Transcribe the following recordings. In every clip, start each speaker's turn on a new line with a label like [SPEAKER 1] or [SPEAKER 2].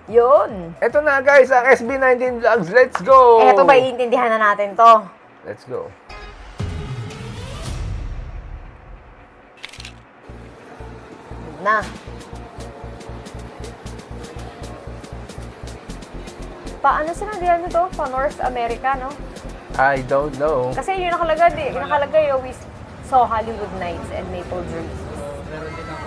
[SPEAKER 1] Yun.
[SPEAKER 2] Ito na guys, ang SB19 Vlogs. Let's go!
[SPEAKER 1] Eto ba, iintindihan na natin to.
[SPEAKER 2] Let's go.
[SPEAKER 1] Na. Paano sinabihan nyo to? Pa North America, no?
[SPEAKER 2] I don't know.
[SPEAKER 1] Kasi yun nakalagay, we saw Hollywood Nights and Maple Dreams.
[SPEAKER 3] Meron din ako.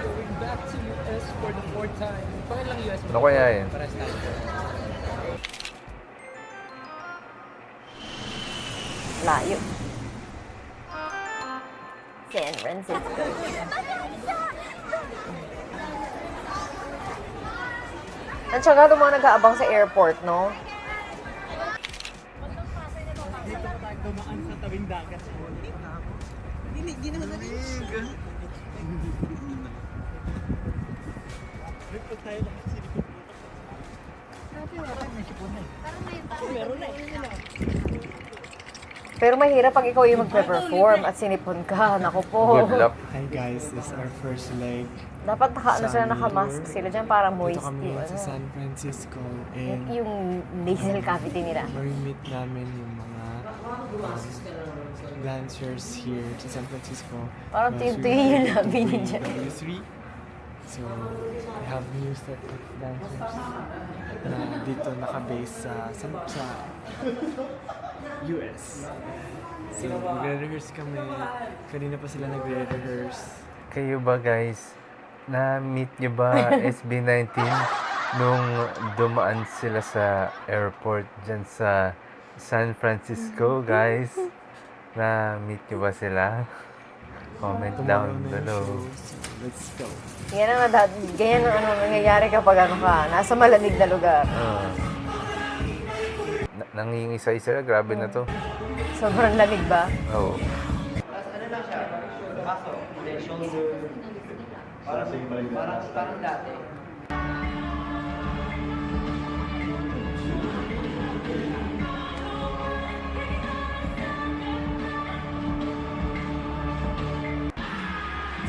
[SPEAKER 3] Going back to US for the 4th time. Pangilang US mo?
[SPEAKER 2] Ano kaya yun?
[SPEAKER 3] Pares tayo.
[SPEAKER 1] Layo. San Francisco. Ang tsaga itong mga nag-aabang sa airport, no?
[SPEAKER 3] Dito pa tayo dumaan sa tabing dagat. Hindi naman na rin. Report tayo lahat silikot dito. May sipon na eh. Meron na eh.
[SPEAKER 1] Pero mahirap pag ikaw yung magpe-perform at sinipon ka. Naku po.
[SPEAKER 2] Good luck.
[SPEAKER 4] Hi guys, this is our first leg.
[SPEAKER 1] Dapat sila nakamask sila dyan para moist
[SPEAKER 4] Dito kami
[SPEAKER 1] yung,
[SPEAKER 4] sa San Francisco and
[SPEAKER 1] yung nasal cavity nila.
[SPEAKER 4] meet namin yung mga dancers here sa San Francisco.
[SPEAKER 1] Parang tuyong-tuyo yung labi niya dyan.
[SPEAKER 4] W3. So, we have new set of dancers na dito nakabase sa US. So, nagre-rehearse kami. Kanina pa sila nagre-rehearse.
[SPEAKER 2] Kayo ba guys, na-meet nyo ba SB19 nung dumaan sila sa airport dyan sa San Francisco, guys? Na-meet nyo ba sila? Comment down
[SPEAKER 4] Tomorrow na yung
[SPEAKER 2] below.
[SPEAKER 4] show, so let's go.
[SPEAKER 1] Ganyan ang nangyayari kapag nasa malamig na lugar.
[SPEAKER 2] Nangingisa sila, grabe na to.
[SPEAKER 1] Sobrang lamig ba?
[SPEAKER 2] Oo.
[SPEAKER 3] Parang dati.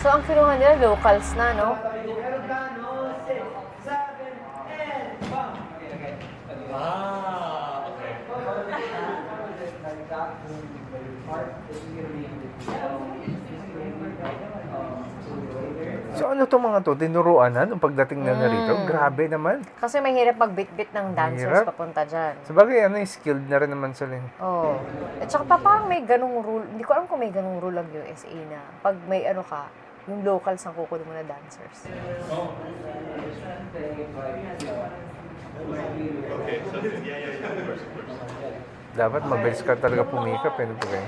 [SPEAKER 1] So, ang kinuha nila, locals na, no?
[SPEAKER 2] So ano to mga to? Tinuruan na nung pagdating na rito? Grabe naman.
[SPEAKER 1] Kasi mahirap magbit-bit ng dancers
[SPEAKER 2] Mahirap.
[SPEAKER 1] papunta dyan.
[SPEAKER 2] Sabagay, skilled na rin naman sila.
[SPEAKER 1] Oo. At saka parang may ganung rule. Hindi ko alam kung may ganung rule ang USA na pag may ka, yung locals ang kukunin mo na dancers.
[SPEAKER 2] Dapat mabilis ka talaga pumikap. Ano po kayo?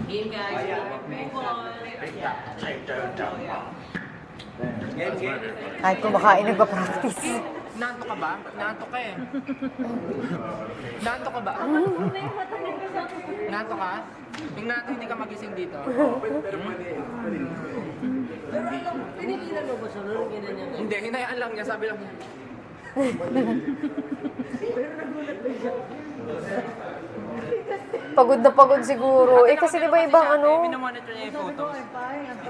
[SPEAKER 5] Game guys,
[SPEAKER 1] Kahit kumakain, nagpa-practice.
[SPEAKER 3] Naanto ka ba? Naanto ka eh. Naanto ka ba? Naanto ka? Yung naanto hindi ka magising dito.
[SPEAKER 5] pinigilan mo ba siya noon? Ginanyan.
[SPEAKER 3] Hindi, hinayaan lang niya. Sabi lang,
[SPEAKER 1] Pagod na pagod siguro. Kasi di ba ibang ano?
[SPEAKER 3] Minomonitor niya yung photos.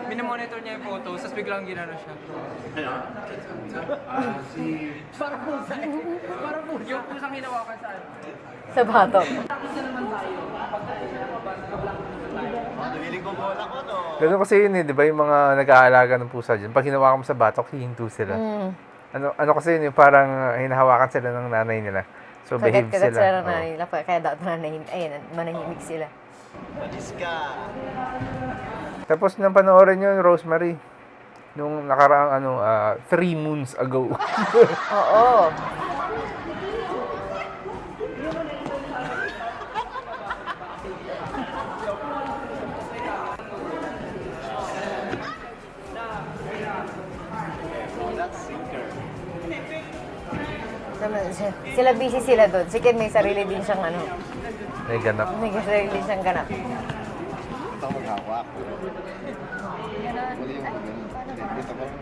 [SPEAKER 3] Minomonitor niya yung photos, tapos biglang ginano siya. Parang pusa eh. Parang pusa. Yung pusang hinawakan saan?
[SPEAKER 1] Sa batok.
[SPEAKER 2] Ganun kasi yun di ba yung mga nag-aalaga ng pusa dyan? Pag hinawakan mo sa batok, hihinto sila. Ano kasi yun, yung parang hinahawakan sila ng nanay nila. So, behave
[SPEAKER 1] Kagat-kagat
[SPEAKER 2] sila.
[SPEAKER 1] sila ng
[SPEAKER 2] Oo.
[SPEAKER 1] nanay nila. Kaya dapat manahimik sila.
[SPEAKER 2] Tapos nang panoorin nyo, Rosemary, nung nakaraang 3 moons ago.
[SPEAKER 1] Oo. Sila busy sila doon. Si Ken may sarili din siyang
[SPEAKER 2] May ganap.
[SPEAKER 1] may sarili din siyang ganap.
[SPEAKER 6] Ito maghawak. Wala yung ganun. Dito pa rin.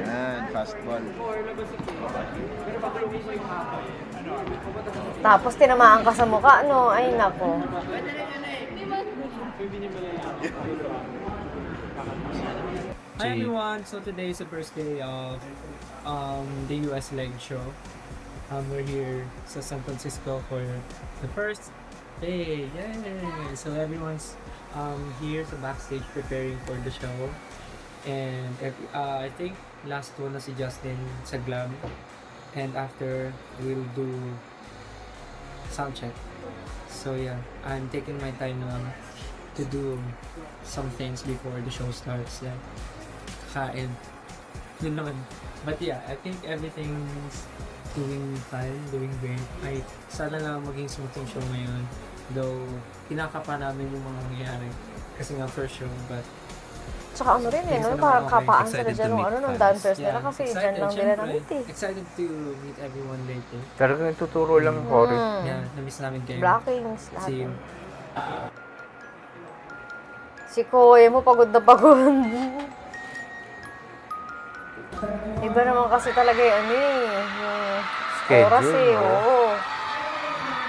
[SPEAKER 6] Yan, fastball.
[SPEAKER 1] Tapos tinamaan ka sa mukha, no? Ay, nako.
[SPEAKER 7] Hi everyone! So today is the first day of the US leg show. We're here sa San Francisco for the first day. Yay! So everyone's here sa backstage preparing for the show. And I think last one na si Justin sa glam. And after, we'll do sound check. So yeah, I'm taking my time lang to do some things before the show starts. Like, kain. Yun naman. But yeah, I think everything's doing fine, doing great. Ay, sana nga maging smooth yung show ngayon. Though, kinakapa namin yung mga nangyayari. Kasi nga first show, but
[SPEAKER 1] Tsaka ano rin eh, no? Parang kapaan sila dyan nung nung dancers nila kasi dyan lang nila na-meet eh.
[SPEAKER 7] Excited to meet everyone later.
[SPEAKER 2] Talagang tuturo lang ako rin.
[SPEAKER 7] Yeah, na-miss namin kayo.
[SPEAKER 1] Blockings, lahat.
[SPEAKER 7] See you.
[SPEAKER 1] Si Koy mo, pagod na pagod. Iba naman kasi talaga yung ano eh, yung
[SPEAKER 2] Schedule,
[SPEAKER 1] oras eh,
[SPEAKER 2] no?
[SPEAKER 1] oo.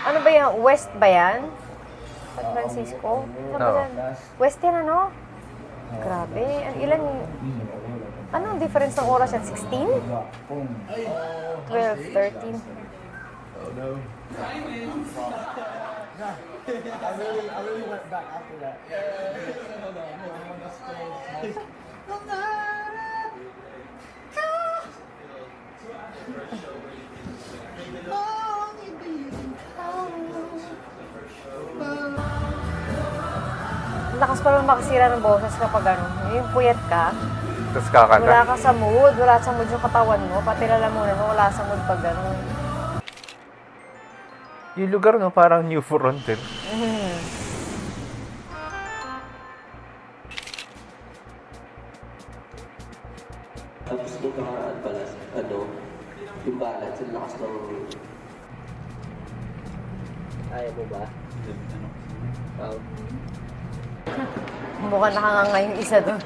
[SPEAKER 1] Ano ba yan? West ba yan? San Francisco? Saan ba
[SPEAKER 2] Oo.
[SPEAKER 1] yan? West yan ano? Grabe. Ilan? Anong difference ng oras yan? 16? 12, 13? Lakas pa rin makasira ng boses kapag ano, yung puyat ka,
[SPEAKER 2] Tapos
[SPEAKER 1] wala
[SPEAKER 2] kakanta.
[SPEAKER 1] ka sa mood, wala sa mood yung katawan mo, pati lalamunan mo, wala sa mood pag gano'n.
[SPEAKER 2] Yung lugar, no, parang New Frontier.
[SPEAKER 5] Tapos nung nakaraan pala, yung balance, yung lakas ng... Ayaw mo ba?
[SPEAKER 1] Mukhang nakanganga yung isa doon.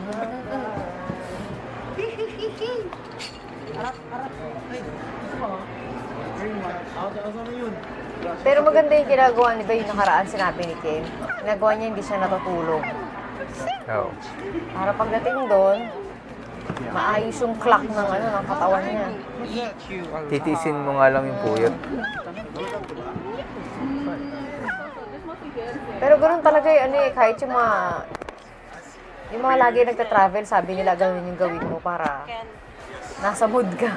[SPEAKER 1] Pero maganda yung ginagawa ni ba yung nakaraan sinabi ni Kim. Ginagawa niya hindi siya natutulog.
[SPEAKER 2] Oo.
[SPEAKER 1] Para pagdating doon, maayos yung clock ng ano ng katawan niya.
[SPEAKER 2] Titisin mo nga lang yung puyat.
[SPEAKER 1] Pero ganoon talaga yung ano eh, kahit yung mga lagi nagta-travel, sabi nila gawin yung gawin mo para nasa mood ka.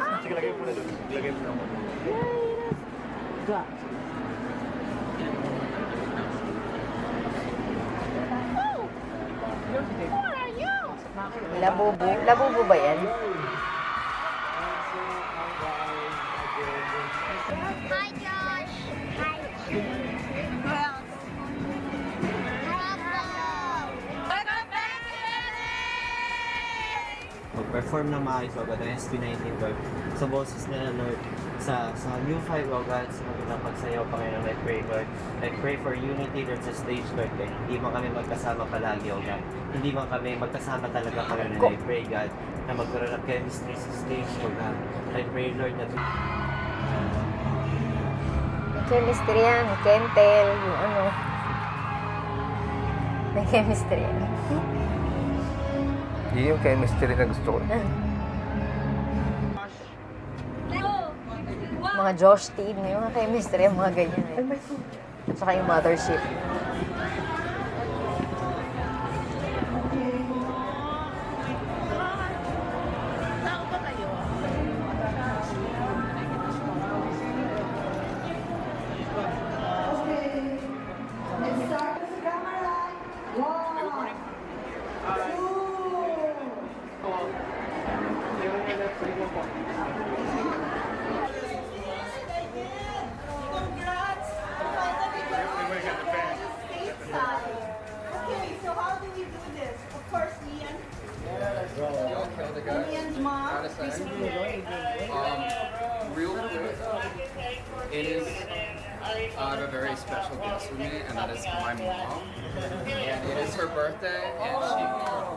[SPEAKER 1] Labubu? Labubu ba yan?
[SPEAKER 8] Hi, Josh. Hi.
[SPEAKER 9] Mag-perform ng maayos agad ang SB19 Lord. Sa boses nila Lord, sa New 5 agad, sa mga pagsayaw Panginoon, I pray Lord. I pray for unity Lord sa stage Lord. Hindi man kami magkasama palagi o God. Hindi man kami magkasama talaga Panginoon. I pray God na magkaroon ng chemistry sa stage o God. I pray Lord na
[SPEAKER 1] May chemistry yan, may kentel, yung ano. May chemistry yan.
[SPEAKER 2] Yun yung chemistry na gusto ko.
[SPEAKER 1] Mga Josh team, yung mga chemistry, yung mga ganyan eh. At saka yung mothership.
[SPEAKER 10] Okay, so how do we do this? Of course, Ian. Ian's mom.
[SPEAKER 11] Real quick is I have a very special guest with me, and that is my mom. And it is her birthday, and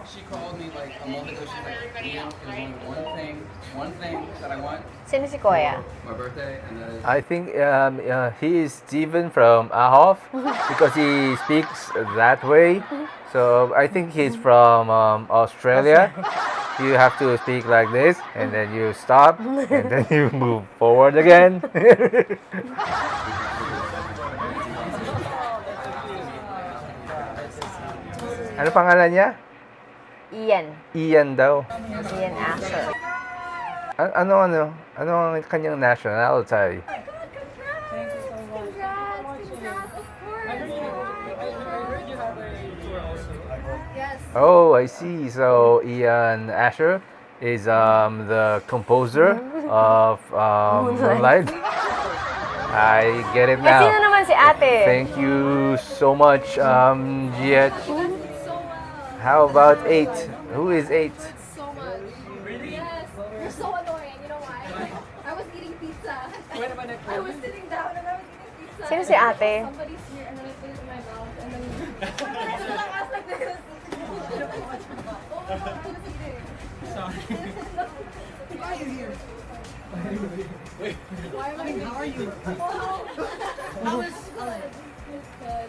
[SPEAKER 11] she called me like a month ago. She's like, Ian, there's only one thing that I want.
[SPEAKER 1] Sino si Kuya?
[SPEAKER 11] My birthday, and that is.
[SPEAKER 2] I think he is Steven from Ahof because he speaks that way. So I think he's from Australia. You have to speak like this, and then you stop, and then you move forward again. Ano pangalan niya?
[SPEAKER 1] Ian.
[SPEAKER 2] Ian daw.
[SPEAKER 1] Ian Asher.
[SPEAKER 2] Ano ang kanyang nationality? Oh, I see. So Ian Asher is the composer of Moonlight. I get it
[SPEAKER 1] Eh, sino
[SPEAKER 2] now.
[SPEAKER 1] naman si ate?
[SPEAKER 2] Thank you so much, GH. How about 8? Who is 8?
[SPEAKER 8] So much. Really? Yes. You're so annoying. You know why? I was eating pizza. I was sitting down and I was eating pizza.
[SPEAKER 1] Sino si ate?
[SPEAKER 8] Somebody's here and then I put it in my mouth and then I was like this. Oh my God, I was eating.
[SPEAKER 10] Why are you here?
[SPEAKER 8] Why am I here?
[SPEAKER 10] How are you?
[SPEAKER 8] How is good? It's good.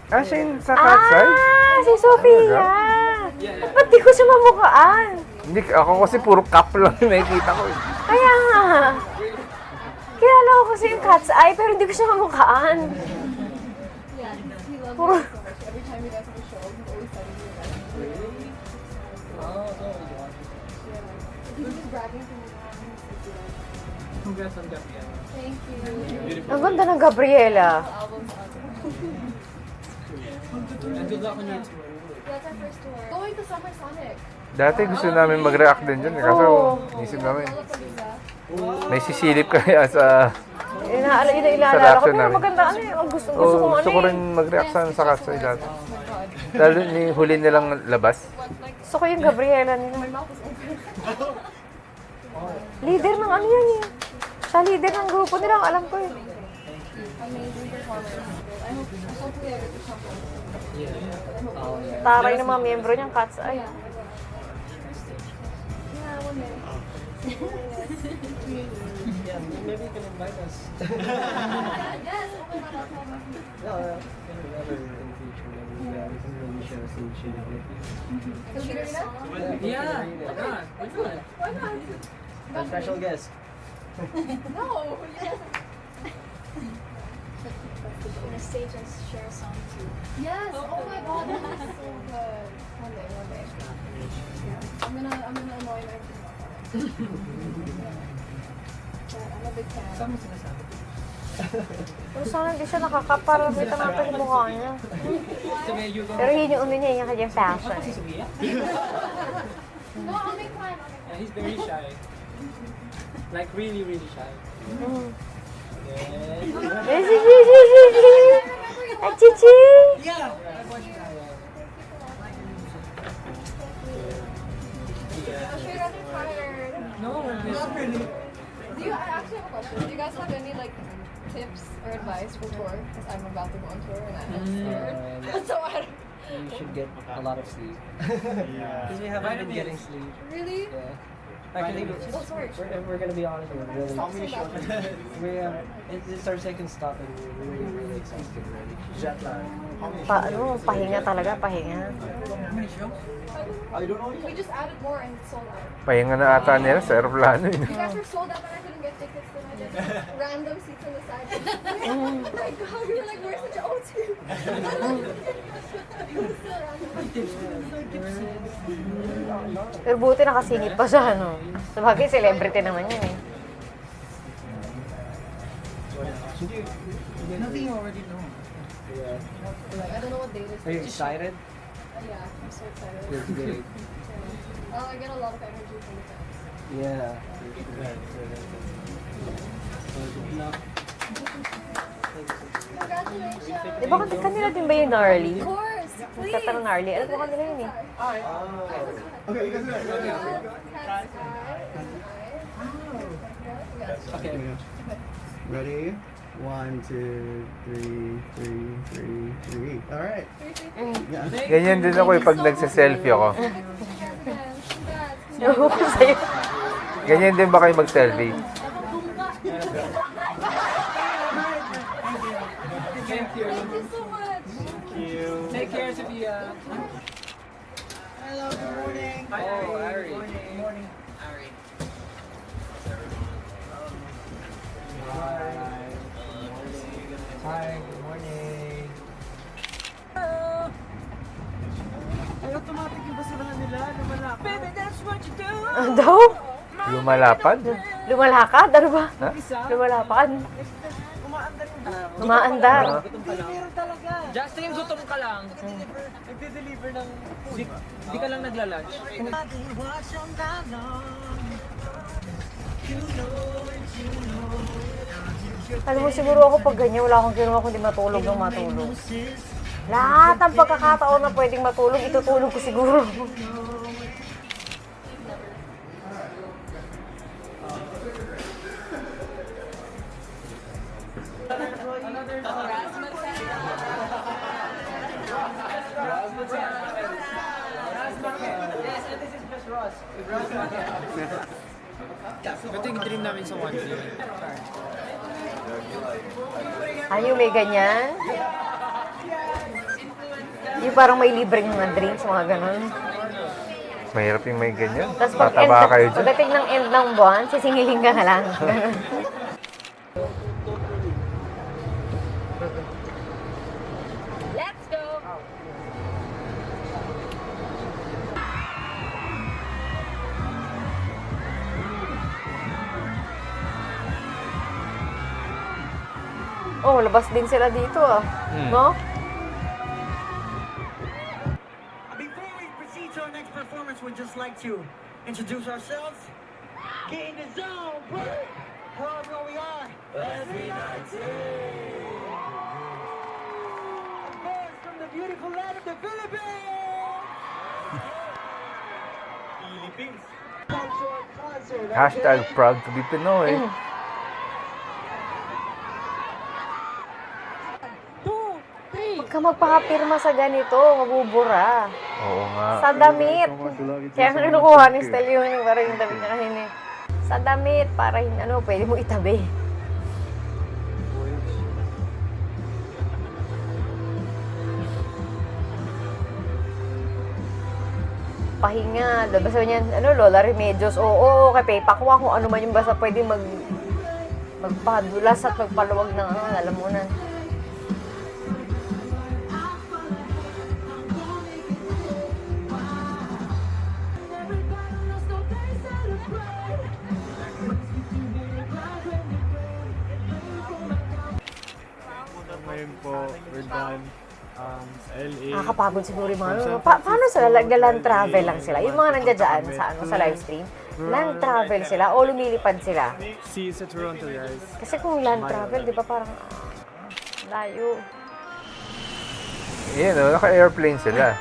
[SPEAKER 2] Asin sa Katsay?
[SPEAKER 1] Si Sofia! Ba't di ko siya mamukhaan?
[SPEAKER 2] Hindi, ako kasi puro cup lang yung nakikita ko.
[SPEAKER 1] Kaya nga. Kilala ko kasi yung cat's eye, pero hindi ko siya mamukhaan.
[SPEAKER 8] Yeah, he loves
[SPEAKER 1] Puro...
[SPEAKER 8] me so much. Every time you guys have a show, he's always telling me about it. Really? He's just bragging to me now.
[SPEAKER 7] Congrats on Gabriela.
[SPEAKER 8] Thank you.
[SPEAKER 1] Ang ganda ng Gabriela.
[SPEAKER 8] Albums out.
[SPEAKER 7] And good luck on your tour.
[SPEAKER 8] That's our first tour. Going to Summer Sonic.
[SPEAKER 2] Dati gusto namin mag-react din dyan. Kaso, isip namin. May sisilip kaya sa...
[SPEAKER 1] Inaalala ko, pero maganda ano eh. Gusto ko ano
[SPEAKER 2] gusto ko rin mag-react sa Katsay dati. Lalo ni huli nilang labas.
[SPEAKER 1] Gusto ko yung Gabriela nila. Leader ng ano yan eh. Siya leader ng grupo nila, alam ko eh.
[SPEAKER 8] Amazing performance. I hope hopefully I get to champion.
[SPEAKER 1] Taray ng mga miyembro niyang Cat's Eye.
[SPEAKER 8] Yeah, one day.
[SPEAKER 7] Yeah, maybe you can invite us.
[SPEAKER 8] Yes, oh my God, I'll tell my
[SPEAKER 7] Yeah, why not? Why not?
[SPEAKER 8] Why not?
[SPEAKER 9] A special guest.
[SPEAKER 8] No, yes.
[SPEAKER 12] On a stage and share a song too.
[SPEAKER 8] Yes, oh my God, that is so good. One day. Yeah. I'm gonna annoy my team about it. Yeah, I'm a big fan.
[SPEAKER 7] Saan mo sinasabi?
[SPEAKER 1] Pero sana hindi siya nakakapara. Kita natin yung mukha niya.
[SPEAKER 7] Sabi,
[SPEAKER 1] Pero yun yung niya, yung kanyang fashion.
[SPEAKER 7] Si Sofia?
[SPEAKER 8] No, I'll make fun.
[SPEAKER 7] Yeah, he's very shy. Like really, really shy.
[SPEAKER 1] Chichi!
[SPEAKER 7] Yeah!
[SPEAKER 8] I'm sure you guys are tired.
[SPEAKER 7] No, not really.
[SPEAKER 8] I actually have a question. Do you guys have any like tips or advice for tour? Because I'm about to go on tour and I'm scared. So I don't...
[SPEAKER 13] You should get a lot of sleep. Because we haven't been getting sleep.
[SPEAKER 8] Really?
[SPEAKER 13] Yeah. Actually,
[SPEAKER 8] Oh, sorry.
[SPEAKER 13] we're gonna be honest, we're really...
[SPEAKER 8] Stop saying that.
[SPEAKER 13] It's our second stop and we're really excited already. Jet lag.
[SPEAKER 1] Pahinga talaga, pahinga.
[SPEAKER 8] We just added more and it's sold out.
[SPEAKER 2] Pahinga na ata nila sa aeroplano.
[SPEAKER 8] You guys were sold out and I couldn't get tickets so I just random seats on the side. Oh my God, we were like, where's the O2?
[SPEAKER 1] Pero buti nakasingit pa siya, ano. Sabagay, celebrity naman yun eh.
[SPEAKER 10] Nothing you already know.
[SPEAKER 13] Yeah.
[SPEAKER 8] Like, I don't know what date it is.
[SPEAKER 13] Are you excited?
[SPEAKER 8] Yeah, I'm so excited.
[SPEAKER 13] It's great.
[SPEAKER 8] I get a lot of energy from the fans.
[SPEAKER 13] Yeah.
[SPEAKER 8] Congratulations!
[SPEAKER 1] Di ba kanila din ba yung Gnarly?
[SPEAKER 8] Of course! Please!
[SPEAKER 1] Kanta ng Gnarly. Alam ko kanila yun eh.
[SPEAKER 6] Okay, you guys are ready.
[SPEAKER 13] Okay.
[SPEAKER 6] Ready? 1, 2, 3, 3, 3, 3. All right. Yeah.
[SPEAKER 2] Ganyan din ako pag nagsa-selfie ako. Ganyan din ba kayo mag-selfie?
[SPEAKER 7] Thank you.
[SPEAKER 8] Thank you so much.
[SPEAKER 7] Take care, Sophia.
[SPEAKER 10] Hello, good morning.
[SPEAKER 7] Hi, Ari.
[SPEAKER 10] Good morning.
[SPEAKER 7] Ari.
[SPEAKER 4] Hi, good morning. Ay, automatic yung basurahan nila. Lumalaki. Baby, that's what you do.
[SPEAKER 1] Ano daw?
[SPEAKER 2] Lumalapad?
[SPEAKER 1] Lumalakad? Ano ba?
[SPEAKER 2] Ha?
[SPEAKER 1] Lumalapad?
[SPEAKER 10] Umaandar yung bus.
[SPEAKER 1] Umaandar.
[SPEAKER 7] Gutom ka lang.
[SPEAKER 10] Meron talaga.
[SPEAKER 7] Justin, gutom ka lang.
[SPEAKER 4] Nagde-deliver ng food.
[SPEAKER 7] Di ka lang nagla-lunch.
[SPEAKER 1] Alam mo, siguro ako pag ganyan, wala akong ginawa kundi matulog ng matulog. Lahat ng pagkakataon na pwedeng matulog, itutulog ko siguro.
[SPEAKER 7] Ito yung dream namin sa 1 day.
[SPEAKER 1] Ano may ganyan? Yung parang may libreng mga drinks, mga ganun.
[SPEAKER 2] Mahirap yung may ganyan.
[SPEAKER 1] Tapos pag
[SPEAKER 2] Tataba kayo dyan.
[SPEAKER 1] pagdating ng end ng buwan, sisingiling ka na lang. Ganun.
[SPEAKER 8] Let's go.
[SPEAKER 1] Oh, labas din sila dito ah. No?
[SPEAKER 10] Before we proceed to our next performance, we'd just like to introduce ourselves. Get in the zone, bro. Hello, everyone, we are SB19. Of course, from the beautiful land of the Philippines. Philippines. Cultural concert.
[SPEAKER 2] Hashtag proud to be Pinoy.
[SPEAKER 1] Huwag ka magpapirma sa ganito, mabubura.
[SPEAKER 2] Oo nga.
[SPEAKER 1] Sa damit. Kaya nga kinukuha ni Stell yung parang yung damit niya kasi sa damit, para ano, pwede mo itabi. Pahinga, basta niyan, ano, Lola Remedios, oo, kay Pepa ko kung ano man yung basta pwede magpadulas at magpaluwag ng lalamunan.
[SPEAKER 4] Ngayon po, we're done sa LA.
[SPEAKER 1] Nakakapagod siguro yung mga ano. Paano sila? Land travel lang sila. Yung mga nandiyan sa, sa live stream, land travel sila o lumilipad sila.
[SPEAKER 4] See you sa Toronto, guys.
[SPEAKER 1] Kasi kung land travel, di ba parang layo.
[SPEAKER 2] Yan o, naka-airplane sila.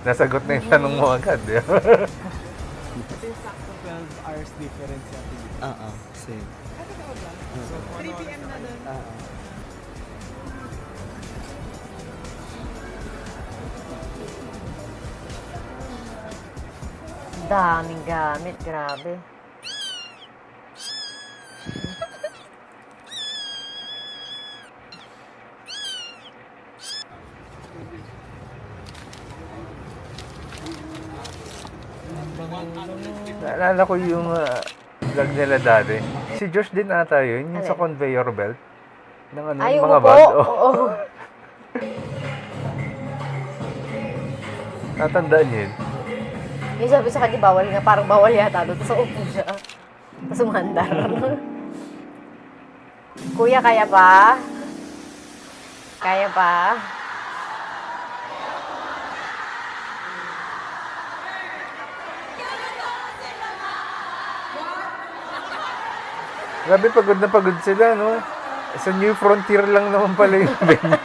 [SPEAKER 2] Nasagot na yung tanong mo agad. Di ba?
[SPEAKER 4] Kasi sakto 12 hours difference sa Pilipinas.
[SPEAKER 9] Same.
[SPEAKER 10] So, 3 p.m. na doon.
[SPEAKER 1] Daming gamit, grabe.
[SPEAKER 2] Naalala ko yung vlog nila dati. Si Josh din ata yun, yung sa conveyor belt. Ng ano,
[SPEAKER 1] Ay,
[SPEAKER 2] mga
[SPEAKER 1] upo.
[SPEAKER 2] bag.
[SPEAKER 1] Oo.
[SPEAKER 2] Natandaan yun.
[SPEAKER 1] Yung sabi sa kanya, bawal nga, parang bawal yata doon. Tapos upo siya. Tapos umandar. Kuya, kaya pa? Kaya pa?
[SPEAKER 2] Grabe, pagod na pagod sila, no? Sa New Frontier lang naman pala yung venue.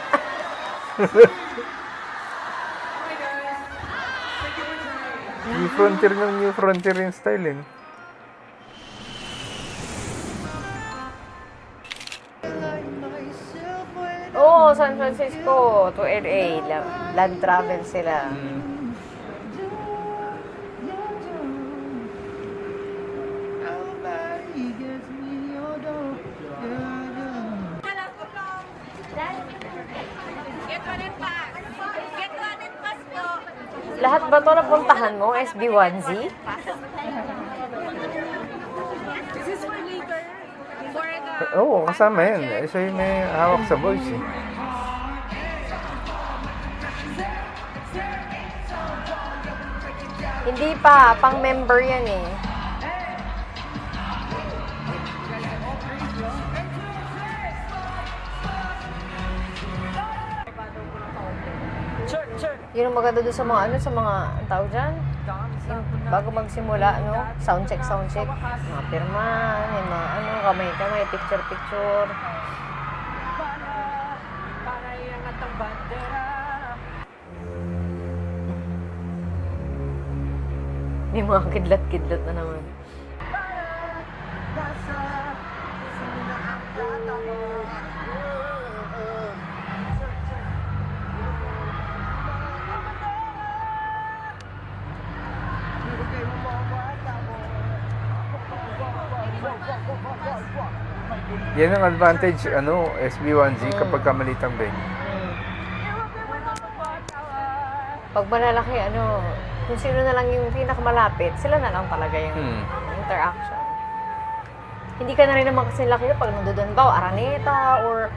[SPEAKER 2] New Frontier yung style, eh.
[SPEAKER 1] Oo, San Francisco to LA. Land travel sila. Lahat ba to napuntahan mo, SB1Z?
[SPEAKER 2] Oo, kasama yan. Eh, siya yung may hawak sa voice eh.
[SPEAKER 1] Hindi pa, pang-member yan eh. Yun ang maganda doon sa mga ano, sa mga, ang tawag dyan? Bago magsimula, ano, sound check. Mga pirma, yung mga ano, kamay, picture. May mga kidlat-kidlat na naman.
[SPEAKER 2] Yan ang advantage, ano, SB1Z kapag kamalitang venue.
[SPEAKER 1] Pag malalaki, ano, kung sino na lang yung pinakamalapit, sila na lang talaga yung interaction. Hindi ka na rin naman kasi laki pag nandoon ba, Araneta, or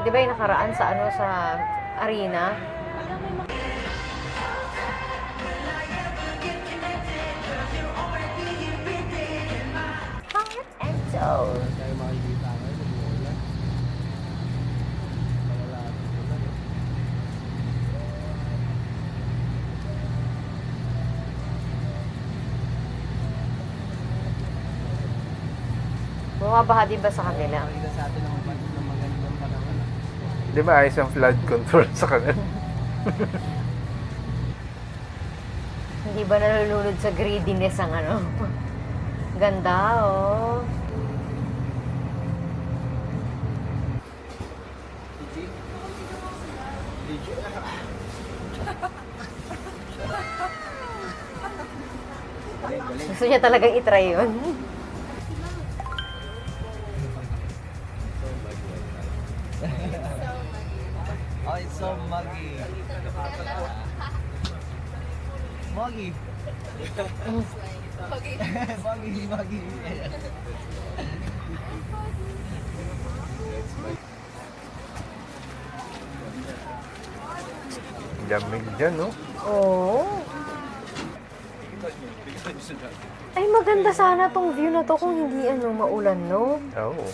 [SPEAKER 1] di ba yung nakaraan sa, ano, sa arena. Heart and soul. Bumabaha din ba sa kanila?
[SPEAKER 2] Di ba ayos ang flood control sa kanila?
[SPEAKER 1] Hindi ba nalulunod sa greediness ang ano? Ganda, oh. Gusto niya talagang itry yun.
[SPEAKER 9] Oh, it's so muggy. Muggy. Muggy.
[SPEAKER 2] Lamig dyan, no?
[SPEAKER 1] Oo. Ay, maganda sana tong view na to kung hindi ano, maulan, no?
[SPEAKER 2] Oo.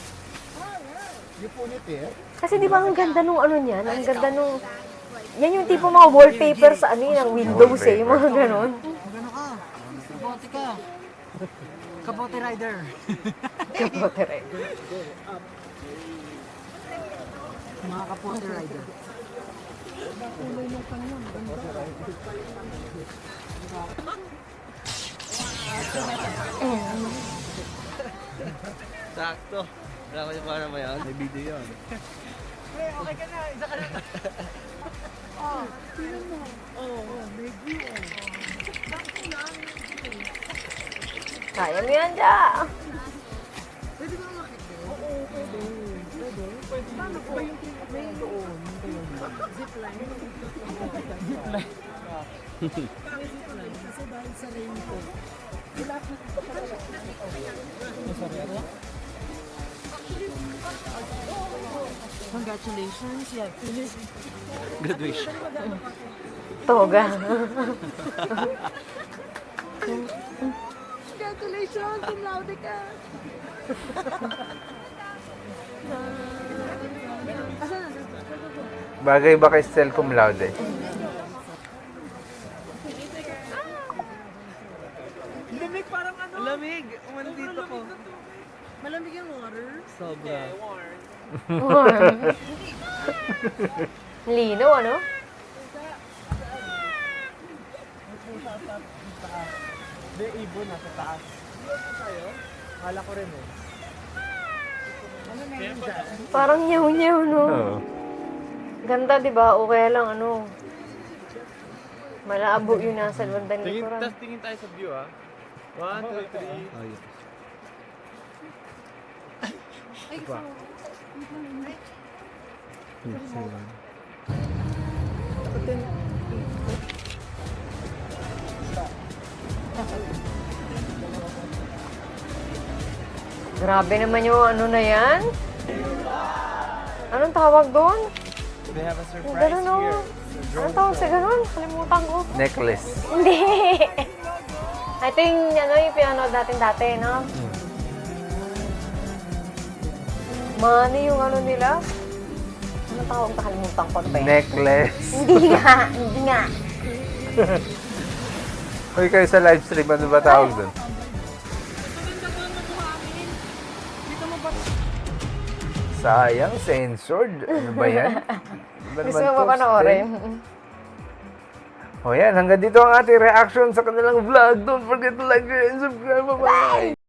[SPEAKER 1] Kasi di ba ang ganda nung ano niyan? Ang ganda nung... Yan yung tipo mga wallpaper sa ano yun, ng Windows eh, yung mga ganon.
[SPEAKER 10] Gano'n ka? Kapote ka. Kapote rider.
[SPEAKER 1] Kapote rider.
[SPEAKER 10] Mga kapote rider.
[SPEAKER 9] Sakto. Wala ko yung para ba yan? May video yun.
[SPEAKER 10] Okay ka na. Isa ka na. Tingnan mo. May view.
[SPEAKER 1] Kaya mo yan, Ja!
[SPEAKER 10] Pwede ba makit doon? Oo, pwede. Pwede. Paano po? May doon. Zipline. Zipline. Kasi dahil sa rainbow. Congratulations, you have finished.
[SPEAKER 9] Graduation.
[SPEAKER 1] Toga.
[SPEAKER 10] Congratulations, cum laude ka.
[SPEAKER 2] Bagay ba kay Stel cum laude?
[SPEAKER 10] Lamig parang ano?
[SPEAKER 9] Lamig! Umano dito ko.
[SPEAKER 10] Malamig yung water.
[SPEAKER 9] Sobra.
[SPEAKER 1] Linaw, ano?
[SPEAKER 4] May ibon nasa taas. Kala ko rin eh.
[SPEAKER 10] Ano na yun dyan?
[SPEAKER 1] Parang nyaw-nyaw, no?
[SPEAKER 2] Oo.
[SPEAKER 1] Ganda, di ba? O kaya lang, ano, malabo yung nasa bandang
[SPEAKER 4] Tingin,
[SPEAKER 1] likuran.
[SPEAKER 4] tas tingin tayo sa view, ah. 1, 2, 3.
[SPEAKER 2] Oh, yeah.
[SPEAKER 8] Diba?
[SPEAKER 1] Grabe naman yung ano na yan. Anong tawag doon?
[SPEAKER 4] They have a
[SPEAKER 1] Yung
[SPEAKER 4] surprise
[SPEAKER 1] ganun, oh.
[SPEAKER 4] here.
[SPEAKER 1] Anong tawag sa ganun? Kalimutan ko.
[SPEAKER 2] Necklace.
[SPEAKER 1] Hindi. Ito yung, ano, yung pinanood natin dati, no? Money yung ano nila. Anong tawag? Nakalimutan ko. Ano ba yan?
[SPEAKER 2] Necklace.
[SPEAKER 1] Hindi nga. Hindi nga.
[SPEAKER 2] Uy, kayo sa live stream, ano ba tawag doon? Sayang, censored. Ano ba yan? Ano ba
[SPEAKER 1] Gusto
[SPEAKER 2] naman
[SPEAKER 1] mo
[SPEAKER 2] to,
[SPEAKER 1] ba panoorin?
[SPEAKER 2] O yan, hanggang dito ang ating reaction sa kanilang vlog. Don't forget to like, share, and subscribe. Bye-bye!